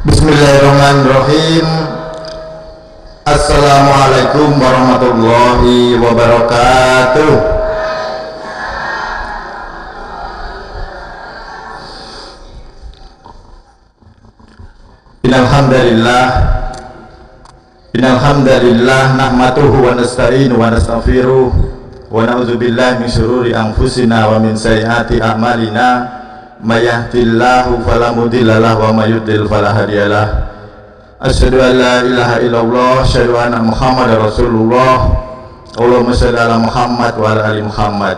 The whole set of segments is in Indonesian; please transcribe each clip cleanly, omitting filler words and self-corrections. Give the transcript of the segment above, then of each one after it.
Bismillahirrahmanirrahim. Assalamualaikum warahmatullahi wabarakatuh. Innalhamdalillah nahmaduhu wa nasta'inu wa nastaghfiruh wa na'udzubillahi min syururi anfusina wa min sayyiati a'malina. May yahdihillahu fala mudhillalah wa may yudhlil fala hadiyalah. Asyhadu an la ilaha illallah, asyhadu anna Muhammadar Rasulullah. Allahumma shalli ala Muhammad wa ala ali Muhammad.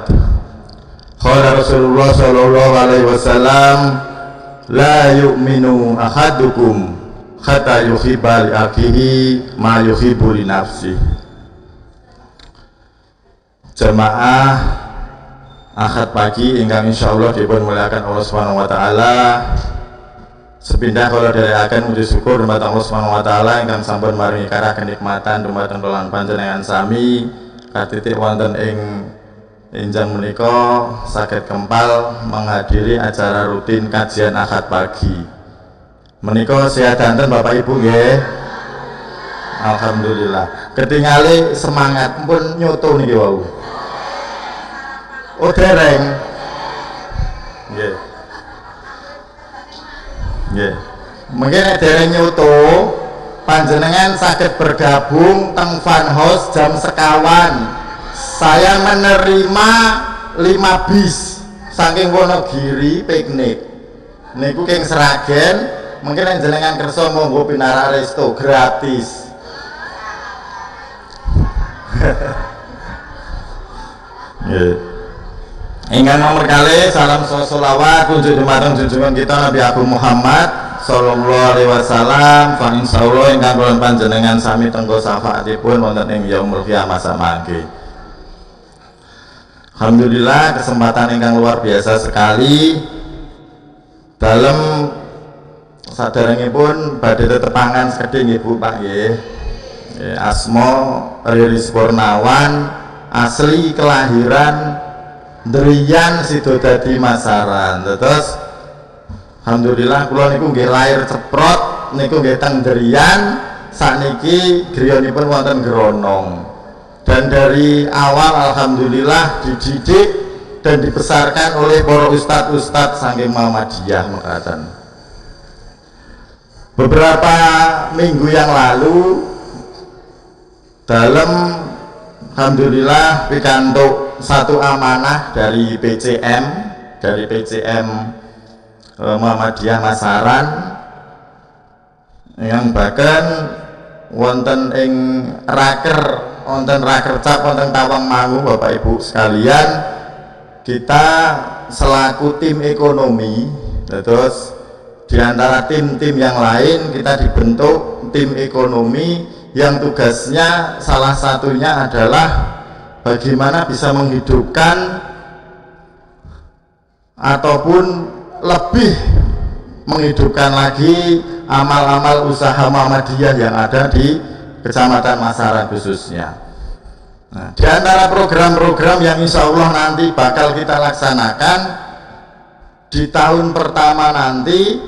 Qala Rasulullah sallallahu alaihi wasallam, la yu'minu ahadukum hatta yuhibba li akhihi ma yuhibbu li nafsihi. Jamaah Ahad pagi ingkang insyaallah dipun muliakan Allah Subhanahu wa taala. Sepindah kula dherekaken muji syukur dumateng Allah Subhanahu wa taala ingkang sampun maringi karah kenikmatan dumateng kula panjenengan sami katitik wonten ing enjang menika saged kempal menghadiri acara rutin kajian Ahad pagi. Menika sehadanten Bapak Ibu nggih. Alhamdulillah. Ketingali semangat pun nyoto niki wau. Oh dereng. Nggih. Nggih. Mungkin dereng nyoto panjenengan saged bergabung teng Fun House jam sekawan. Saya menerima 5 bis saking Wonogiri piknik. Niku king Sragen, mungkin panjenengan kersa monggo pinara resto gratis. Nggih. Ingkang nomor kali salam sholawat kunjuk dumateng junjungan kita Nabi Agung Muhammad sallallahu alaihi wasallam. Fa insyaallah ingkang kula panjenengan sami tenggo syafaatipun wonten ing yaumul qiyamah samangke. Alhamdulillah kesempatan ingkang luar biasa sekali dalam saderengipun badhe tetepangan sekedhik Ibu Pak nggih. Asma Riris Purnawan, asli kelahiran Driyan Sidodadi Masaran. Terus alhamdulillah kula niku nggih lahir ceprot niku nggih teng Driyan, sakniki griyanipun wonten Gronong. Dan dari awal alhamdulillah dididik dan dibesarkan oleh para ustadz-ustadz saking Muhammadiyah mekaten. Beberapa minggu yang lalu dalam alhamdulillah pikantuk satu amanah dari PCM Muhammadiyah Masaran yang bahkan wonten ing wonten rakercap wonten Tawangmangu Bapak Ibu sekalian, kita selaku tim ekonomi, terus diantara tim-tim yang lain kita dibentuk tim ekonomi yang tugasnya salah satunya adalah bagaimana bisa menghidupkan ataupun lebih menghidupkan lagi amal-amal usaha Muhammadiyah yang ada di Kecamatan Masaran khususnya. Nah, di antara program-program yang insya Allah nanti bakal kita laksanakan di tahun pertama nanti,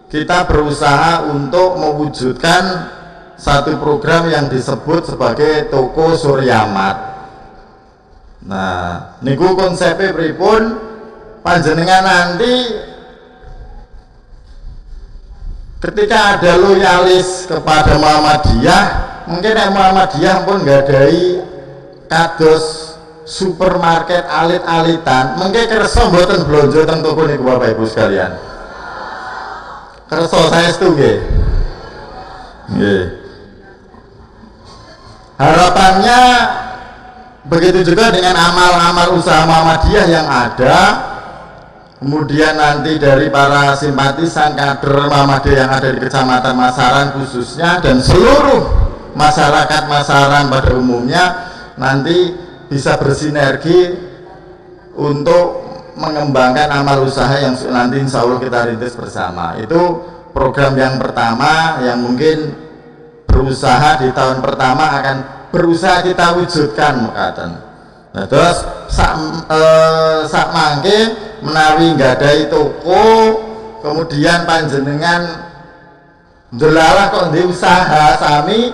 kita berusaha untuk mewujudkan satu program yang disebut sebagai Toko Suryamat. Nah, niku konsepnya pripun panjenengan nanti ketika ada loyalis kepada Muhammadiyah, mungkin Muhammadiyah pun nggadai kados supermarket alit-alitan, mungkin kersa mboten blonjo teng toko niku Bapak Ibu sekalian. Kersa saestu nggih. Nggih. Harapannya begitu juga dengan amal-amal usaha Muhammadiyah yang ada, kemudian nanti dari para simpatisan kader Muhammadiyah yang ada di Kecamatan Masaran khususnya dan seluruh masyarakat Masaran pada umumnya nanti bisa bersinergi untuk mengembangkan amal usaha yang nanti insya Allah kita rintis bersama. Itu program yang pertama yang mungkin berusaha di tahun pertama akan berusaha kita wujudkan mekaten. Nah, terus sak mangke menawi nggadahi toko, kemudian panjenengan Jelalah kok di usaha sami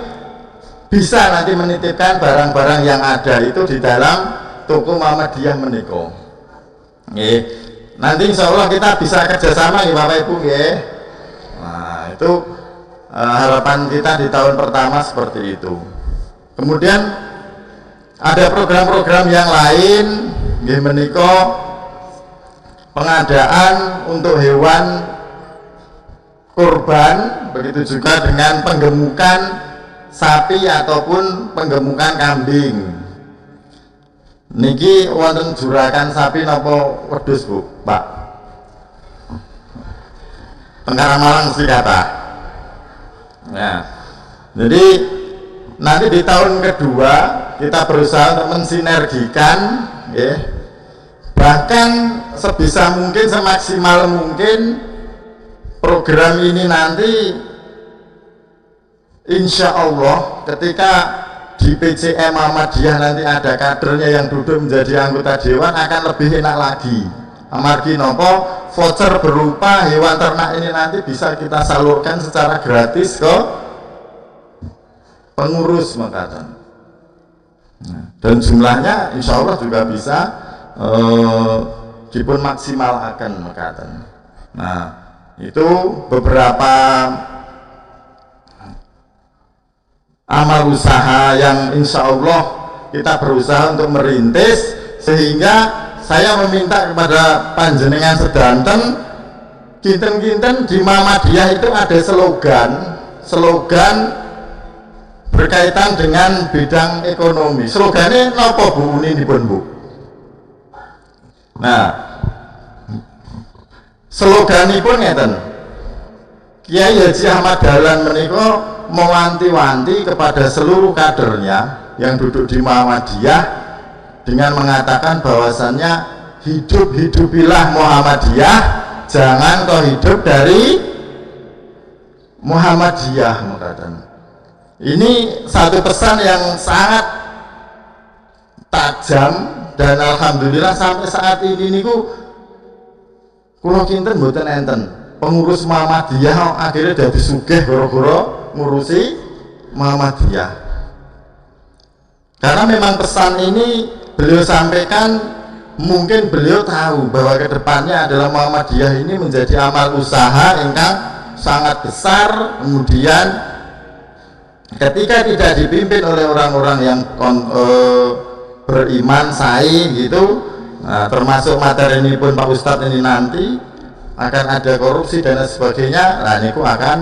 bisa nanti menitipkan barang-barang yang ada itu di dalam toko Muhammadiyah menika. Nggih. Nanti insya Allah kita bisa kerjasama ya Bapak Ibu nggih. Nah, itu harapan kita di tahun pertama seperti itu. Kemudian ada program-program yang lain nggih menika pengadaan untuk hewan kurban, begitu juga dengan penggemukan sapi ataupun penggemukan kambing. Niki wonten juragan sapi napa wedhus Bu, Pak? Tengkara Malang mesti kata. Nah, jadi nanti di tahun kedua kita berusaha untuk mensinergikan, ya, bahkan sebisa mungkin semaksimal mungkin program ini nanti insya Allah ketika di PCM Muhammadiyah nanti ada kadernya yang duduk menjadi anggota dewan akan lebih enak lagi. Amargi nopo voucher berupa hewan ternak ini nanti bisa kita salurkan secara gratis ke pengurus makatan. Dan jumlahnya insya Allah juga bisa dipun maksimal akan makatan. Nah, itu beberapa amal usaha yang insya Allah kita berusaha untuk merintis, sehingga saya meminta kepada panjenengan sedanten kinten-kinten di Muhammadiyah itu ada slogan berkaitan dengan bidang ekonomi. Slogannya napa Bu ini pun Bu? Nah, sloganipun ngeten. Kiai Haji Ahmad Dahlan menika mewanti-wanti kepada seluruh kadernya yang duduk di Muhammadiyah dengan mengatakan bahwasannya hidup-hidupilah Muhammadiyah, jangan kau hidup dari Muhammadiyah mengatakan. Ini satu pesan yang sangat tajam dan alhamdulillah sampai saat ini niku kula kinten mboten enten pengurus Muhammadiyah akhirnya dadi sugih gara-gara ngurusi Muhammadiyah. Karena memang pesan ini beliau sampaikan, mungkin beliau tahu bahwa kedepannya adalah Muhammadiyah ini menjadi amal usaha ingkang sangat besar. Kemudian ketika tidak dipimpin oleh orang-orang yang beriman sae gitu, nah, termasuk materi ini pun Pak Ustadz ini nanti akan ada korupsi dan sebagainya, nah ini akan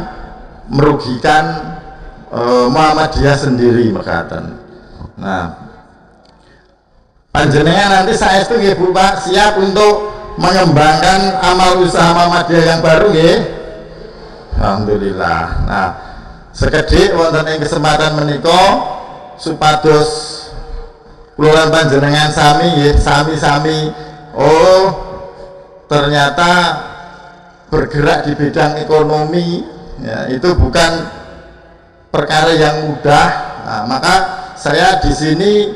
merugikan Muhammadiyah sendiri makatan. Nah, panjenengan nanti saya itu nggih Bu Pak siap untuk mengembangkan amal usaha Muhammadiyah yang baru nggih. Alhamdulillah. Nah, sekedhik wonten ing kesempatan menika supados kula panjenengan sami nggih sami-sami oh ternyata bergerak di bidang ekonomi ya, itu bukan perkara yang mudah. Nah, maka saya di sini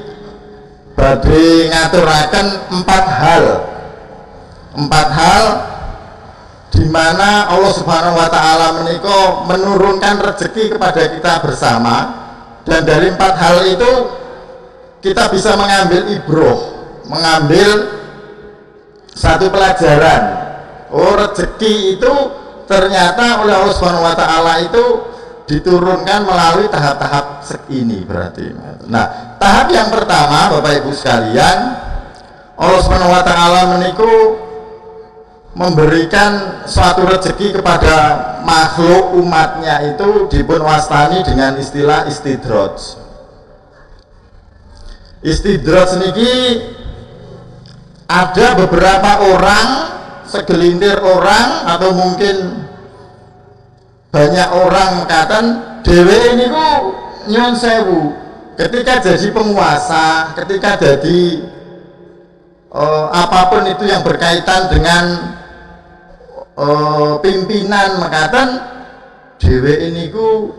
badhe ngaturaken empat hal di mana Allah Subhanahu wa taala menika menurunkan rezeki kepada kita bersama, dan dari empat hal itu kita bisa mengambil ibroh, mengambil satu pelajaran. Oh, rezeki itu ternyata oleh Allah Subhanahu wa taala itu diturunkan melalui tahap-tahap ini berarti. Nah, tahap yang pertama Bapak Ibu sekalian, Allah Subhanahu wa taala meniku memberikan suatu rezeki kepada makhluk umatnya itu dipun wastani dengan istilah istidraj. Istidraj niki ada beberapa orang, segelintir orang atau mungkin banyak orang mengatakan dewe ini kok nyun sewu ketika jadi penguasa, ketika jadi apapun itu yang berkaitan dengan pimpinan mengatakan dewe ini ku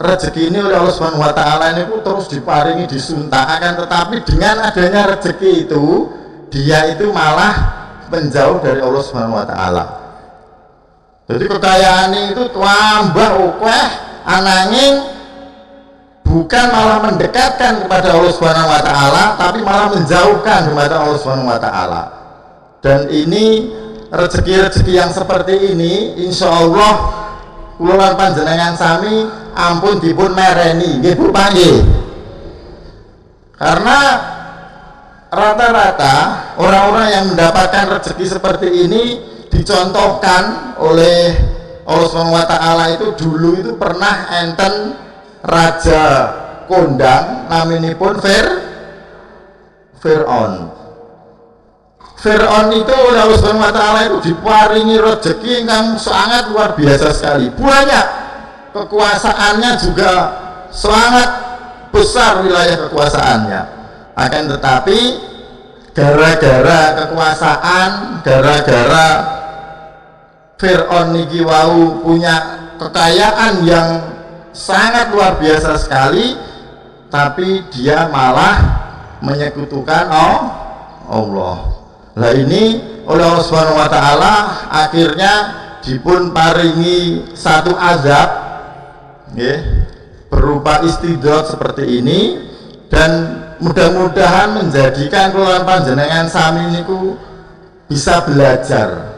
rezeki ini oleh Allah Subhanahu wa taala ini ku terus diparingi disuntakan, tetapi dengan adanya rezeki itu dia itu malah menjauh dari Allah Subhanahu wa taala. Jadi kekayaan itu tambah akeh ananging bukan malah mendekatkan kepada Allah Subhanahu wa taala, tapi malah menjauhkan kepada Allah Subhanahu wa taala. Dan ini rezeki-rezeki yang seperti ini insyaallah kula lan panjenengan sami ampun dipun mereni nggih Bu panggih. Karena rata-rata orang-orang yang mendapatkan rezeki seperti ini dicontohkan oleh Allah Subhanahu wa taala itu dulu itu pernah enten raja kondang naminipun Fir'aun. Fir'aun itu oleh Allah Subhanahu wa taala itu diparingi rezeki yang sangat luar biasa sekali. Banyak kekuasaannya juga sangat besar wilayah kekuasaannya. Akan tetapi gara-gara kekuasaan, gara-gara Fir'aun niki wau punya kekayaan yang sangat luar biasa sekali, tapi dia malah menyekutukan Allah. Lah ini oleh Allah Subhanahu wa taala akhirnya dipun paringi satu azab nggih berupa istidraj seperti ini, dan mudah-mudahan menjadikan kula panjenengan sami niku bisa belajar.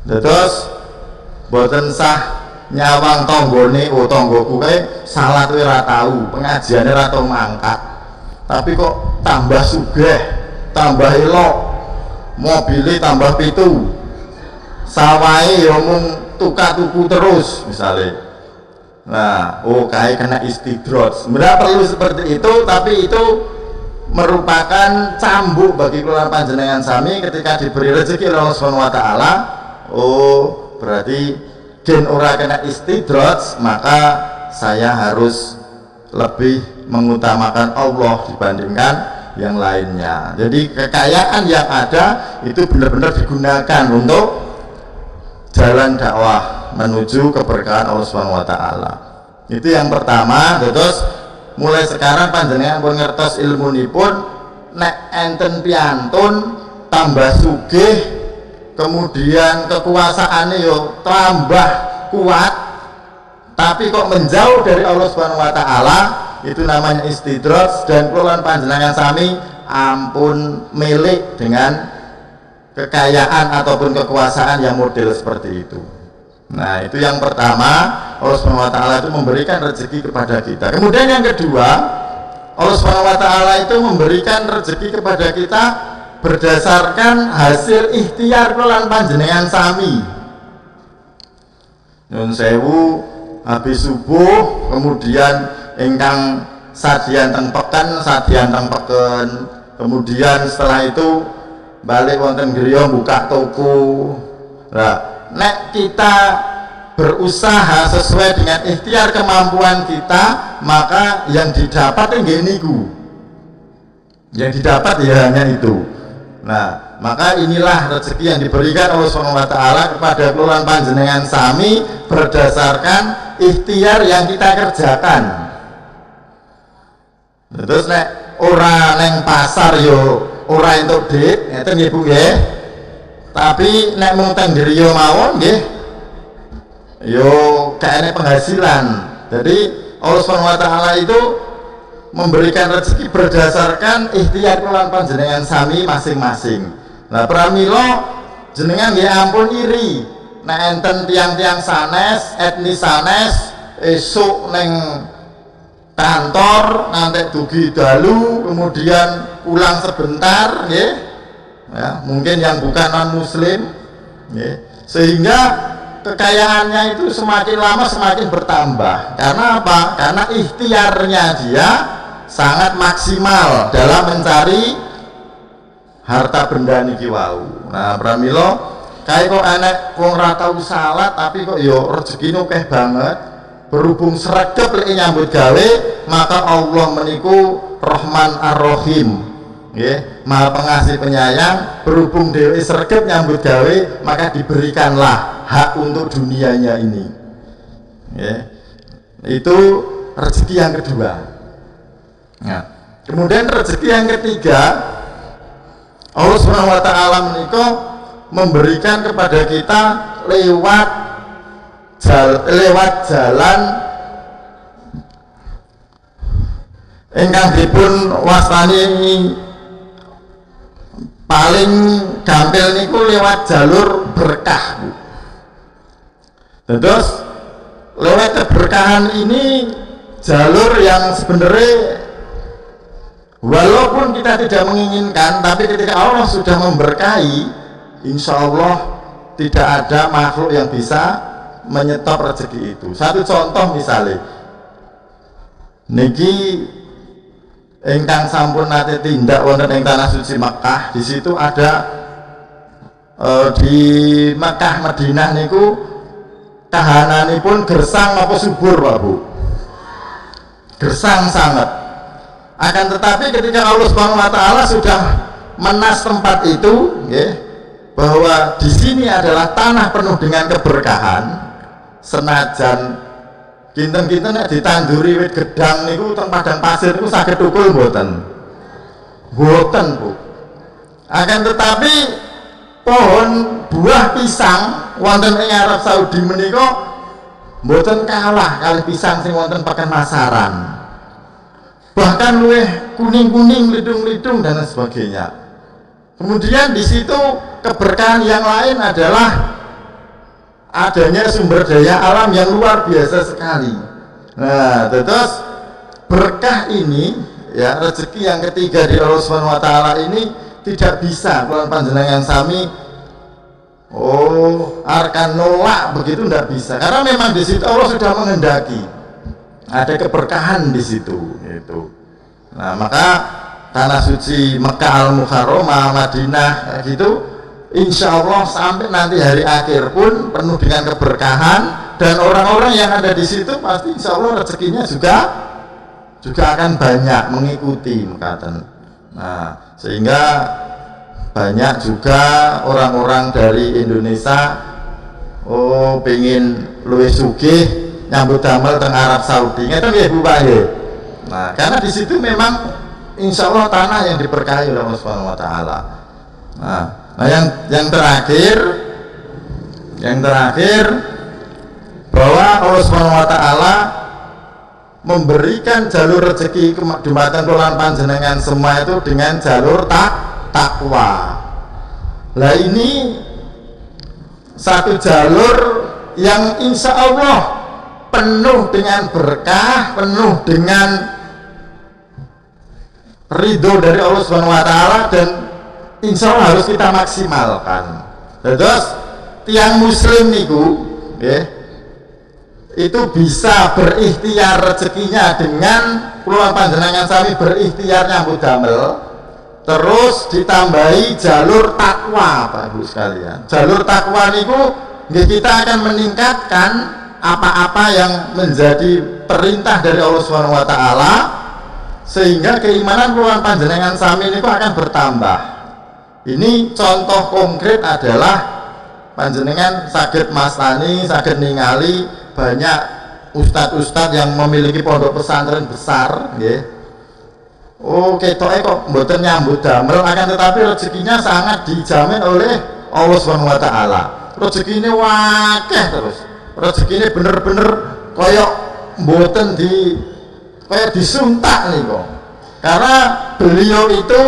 Terus boten sah nyawang tanggane tanggoku kae salat ora tau, pengajiane ora tau mangkat. Tapi kok tambah sugih, tambah elok, mobile tambah 7. Sawahe ya mung tuku terus misalnya. Nah, kae kena istidraj. Sebenarnya perlu seperti itu, tapi itu merupakan cambuk bagi kula panjenengan sami ketika diberi rezeki oleh Allah Subhanahu wa taala. Berarti den ora kena istidraj, maka saya harus lebih mengutamakan Allah dibandingkan yang lainnya. Jadi kekayaan yang ada itu benar-benar digunakan untuk jalan dakwah menuju keberkahan Allah Subhanahu wa taala. Itu yang pertama. Terus mulai sekarang panjenengan pun ngertos ilmunipun, nek enten piantun tambah sugih, kemudian kekuasaannya yo tambah kuat, tapi kok menjauh dari Allah Subhanahu wa taala, itu namanya istidraj. Dan kula panjenengan sami ampun milik dengan kekayaan ataupun kekuasaan yang model seperti itu. Nah, itu yang pertama, Allah Subhanahu wa taala itu memberikan rezeki kepada kita. Kemudian yang kedua, Allah Subhanahu wa taala itu memberikan rezeki kepada kita berdasarkan hasil ikhtiar kula panjenengan sami. Nyun sewu habis subuh, kemudian ingkang sadian teng peken, kemudian setelah itu balik wonten griya buka toko. Nah, nek kita berusaha sesuai dengan ikhtiar kemampuan kita, maka yang didapat nggih niku. Yang didapat ya hanya itu. Nah, maka inilah rezeki yang diberikan Allah Subhanahu wa taala kepada kula panjenengan sami berdasarkan ikhtiar yang kita kerjakan. Terus nek ora neng pasar yo ora entuk dik, ngeten nggih Bu nggih. Tapi nek mung teng griya mawon nggih yo kaene penghasilan. Jadi Allah Subhanahu wa taala itu memberikan rezeki berdasarkan ikhtiar kula panjenengan sami masing-masing. Nah, pramila jenengan nggih ampun iri nek enten tiang-tiang sanes, etnis sanes esuk neng kantor nanti dugi dalu, kemudian pulang sebentar nggih. Ya, mungkin yang bukan non muslim nggih. Sehingga kekayaannya itu semakin lama semakin bertambah. Karena apa? Karena ikhtiarnya dia sangat maksimal dalam mencari harta benda niki wau. Nah, pramila kae kok enek wong ora tau salat tapi kok yo rezekine akeh banget. Berhubung sregep lek nyambut gawe, maka Allah meniku Rahman Ar-Rahim. Nggih, Maha Pengasih Penyayang. Berhubung dhewe sregep nyambut gawe, maka diberikanlah hak untuk dunianya ini. Nggih. Itu rezeki yang kedua. Nah, kemudian rezeki yang ketiga, Allah Subhanahu wa taala menika memberikan kepada kita lewat jalan ingkang dipun wastani paling gampil niku lewat jalur berkah. Terus lewat keberkahan ini jalur yang sebenarnya walaupun kita tidak menginginkan, tapi ketika Allah sudah memberkahi, insya Allah tidak ada makhluk yang bisa menyetop rezeki itu. Satu contoh misalnya niki ingkang sampun nate tindak wonten ing tanah suci Mekah, di situ ada di Mekah Madinah niku kahananipun gersang apa subur Pak Bu? Gersang sangat. Akan tetapi ketika Allah Subhanahu wa taala sudah menas tempat itu, ya, bahwa di sini adalah tanah penuh dengan keberkahan, senajan kinten-kinten ditanduri wit gedang niku teng padang pasir niku saged tukul mboten. Mboten, Bu. Akan tetapi pohon buah pisang wonten ing Arab Saudi menika mboten kalah kali pisang sing wonten Pekemasaran. Bahkan luwih kuning-kuning, lidung-lidung dan sebagainya. Kemudian di situ keberkahan yang lain adalah adanya sumber daya alam yang luar biasa sekali. Nah, terus berkah ini, ya, rezeki yang ketiga di Allah Subhanahu wa taala ini tidak bisa kalau panjenengan sami arkan nolak begitu, tidak bisa, karena memang di situ Allah sudah menghendaki ada keberkahan di situ itu. Nah, maka tanah suci Mekah Al-Mukarramah, Madinah gitu, insya Allah sampai nanti hari akhir pun penuh dengan keberkahan, dan orang-orang yang ada di situ pasti insya Allah rezekinya juga akan banyak mengikuti mekaten. Nah, sehingga banyak juga orang-orang dari Indonesia pengen luwih sugih nyambut damel teng Arab Saudi, ngeten nggih Bu Pak nggih. Nah, karena di situ memang insya Allah tanah yang diberkahi oleh Allah Subhanahu wa taala. Nah, yang terakhir bahwa Allah Subhanahu wa taala memberikan jalur rezeki dumateng kula panjenengan semua itu dengan jalur takwa. Lah ini satu jalur yang insya Allah penuh dengan berkah, penuh dengan ridho dari Allah Subhanahu wa taala, dan insya Allah harus kita maksimalkan. Terus tiang muslim niku, ya, itu bisa berikhtiar rezekinya dengan kula panjenengan sami berikhtiar nyambut damel, terus ditambahi jalur takwa, Pak Ibu sekalian. Jalur takwa niku kita akan meningkatkan apa-apa yang menjadi perintah dari Allah Subhanahu wa taala, sehingga keimanan kula panjenengan sami niku akan bertambah. Ini contoh konkret adalah panjenengan saged mastani, saged ningali banyak ustadz-ustadz yang memiliki pondok pesantren besar, nggih. Ketoke kok mboten nyambut damel, akan tetapi rezekinya sangat dijamin oleh Allah Subhanahu wa taala. Rezekine wakeh terus. Rezekine bener-bener koyok mboten kayak disuntak nih kok, karena beliau itu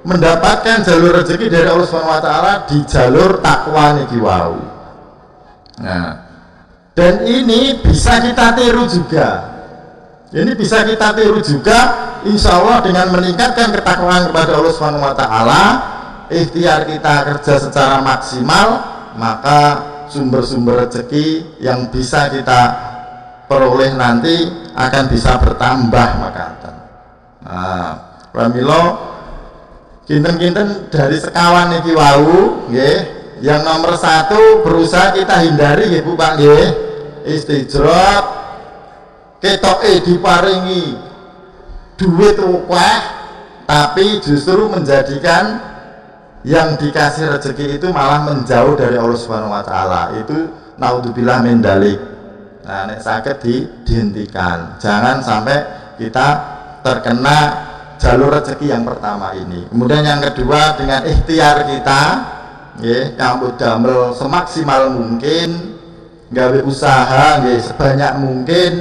mendapatkan jalur rezeki dari Allah Subhanahu wa taala di jalur takwa niki wau. Nah, dan ini bisa kita tiru juga. Ini bisa kita tiru juga insya Allah dengan meningkatkan ketakwaan kepada Allah Subhanahu wa taala, ikhtiar kita kerja secara maksimal, maka sumber-sumber rezeki yang bisa kita peroleh nanti akan bisa bertambah makaten. Nah, pramila kinten-kinten dari sekawan niki wau nggih, yang nomor satu berusaha kita hindari nggih Bu Pak nggih, istijrab, ketoke diparingi duit akeh tapi justru menjadikan yang dikasih rezeki itu malah menjauh dari Allah Subhanahu wa taala. Itu naudzubillah min dzalik. Nah, nek saged dihentikan. Jangan sampai kita terkena jalur rezeki yang pertama ini. Kemudian yang kedua, dengan ikhtiar kita nggih nyambut damel semaksimal mungkin, gawe usaha nggih sebanyak mungkin.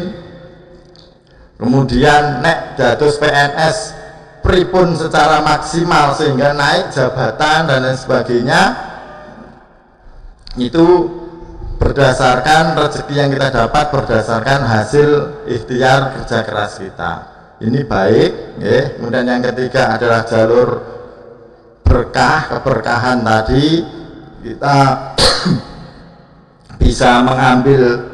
Kemudian nek dados PNS pripun secara maksimal sehingga naik jabatan dan lain sebagainya, itu berdasarkan rezeki yang kita dapat, berdasarkan hasil ikhtiar kerja keras kita. Ini baik ya. Kemudian yang ketiga adalah jalur berkah, keberkahan tadi, kita bisa mengambil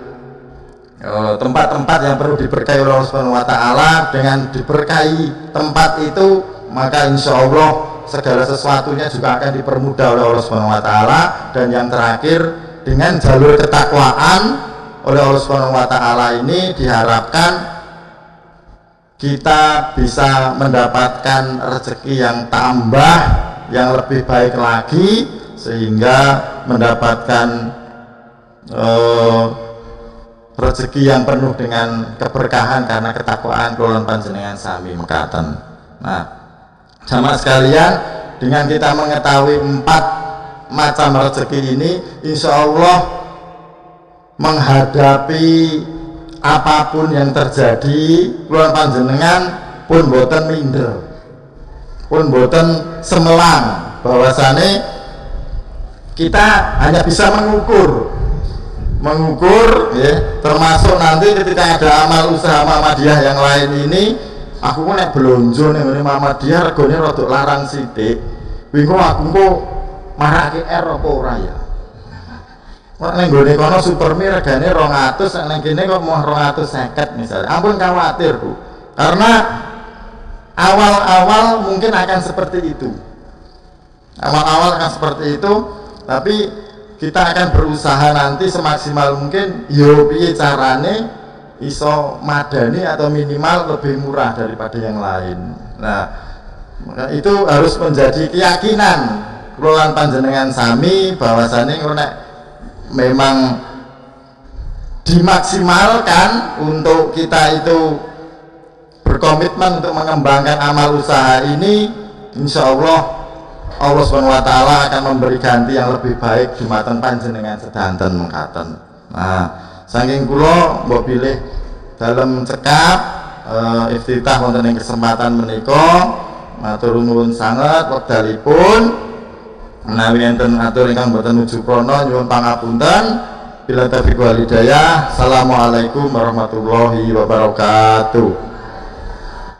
tempat-tempat yang perlu diberkahi oleh Allah Subhanahu wa taala. Dengan diberkahi tempat itu, maka insya Allah segala sesuatunya juga akan dipermudah oleh Allah Subhanahu wa taala. Dan yang terakhir, dengan jalur ketakwaan oleh Allah Subhanahu wa taala ini diharapkan kita bisa mendapatkan rezeki yang tambah, yang lebih baik lagi, sehingga mendapatkan rezeki yang penuh dengan keberkahan karena ketakwaan kulon panjenengan sami mekaten. Nah, jamaah sekalian, dengan kita mengetahui 4 macam rezeki ini, insya Allah menghadapi apapun yang terjadi, kulon panjenengan pun boten minder, pun boten semelang, bahwasane kita hanya bisa mengukur ya, termasuk nanti ketika ada amal usaha Muhammadiyah yang lain ini, aku nek belonjo ning ngene Muhammadiyah regane rada larang sithik, bingung aku kok marake R apa ora ya. Kok ning gone kono Supermi regane 200, nek kene kok mau 250 misalnya. Ampun khawatir, Bu. Karena awal-awal mungkin akan seperti itu. Awal-awal akan seperti itu, tapi kita akan berusaha nanti semaksimal mungkin yo piye carane iso madani atau minimal lebih murah daripada yang lain. Nah, maka itu harus menjadi keyakinan kelolaan panjenengan sami, bahwasanya nek memang dimaksimalkan untuk kita itu berkomitmen untuk mengembangkan amal usaha ini, insya Allah Allah Subhanahu wa taala akan memberi ganti yang lebih baik dumateng panjenengan sedanten mekaten. Nah, saking kula mbok pilih dalem cekap iftitah wonten ing kesempatan menika, matur nuwun sanget wekdalipun. Menawi enten atur ingkang boten nuju prana nyuwun pangapunten. Bila taufiq wal hidayah. Assalamualaikum warahmatullahi wabarakatuh.